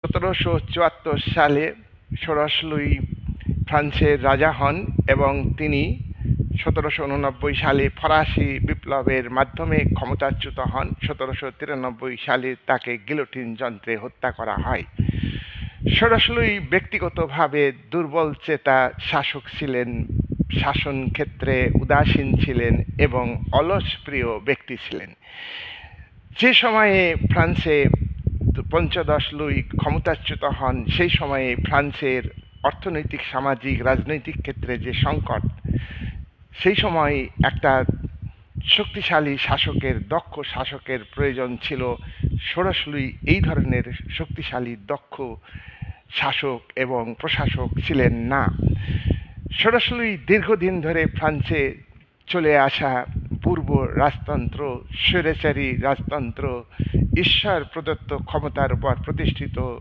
1774 সালে ষোড়শ লুই ফ্রান্সের রাজা হন এবং তিনি 1789 সালে ফরাসি বিপ্লবের মাধ্যমে ক্ষমতাচ্যুত হন। 1793 সালে তাকে গিলোটিন যন্ত্রে হত্যা করা হয়। ষোড়শ লুই ব্যক্তিগতভাবে দুর্বলচেতা শাসক ছিলেন, শাসন ক্ষেত্রে উদাসীন ছিলেন এবং অলসপ্রিয় ব্যক্তি ছিলেন। যে সময়ে ফ্রান্সে পঞ্চদশ লুই ক্ষমতাচ্যুত হন, সেই সময়ে ফ্রান্সের অর্থনৈতিক, সামাজিক, রাজনৈতিক ক্ষেত্রে যে সংকট, সেই সময় একটা শক্তিশালী শাসকের, দক্ষ শাসকের প্রয়োজন ছিল। ষোড়শ লুই এই ধরনের শক্তিশালী, দক্ষ শাসক এবং প্রশাসক ছিলেন না। ষোড়শ লুই দীর্ঘদিন ধরে ফ্রান্সে চলে আসা পূর্ব রাজতন্ত্র, স্বৈরাচারী রাজতন্ত্র, ঈশ্বর প্রদত্ত ক্ষমতার উপর প্রতিষ্ঠিত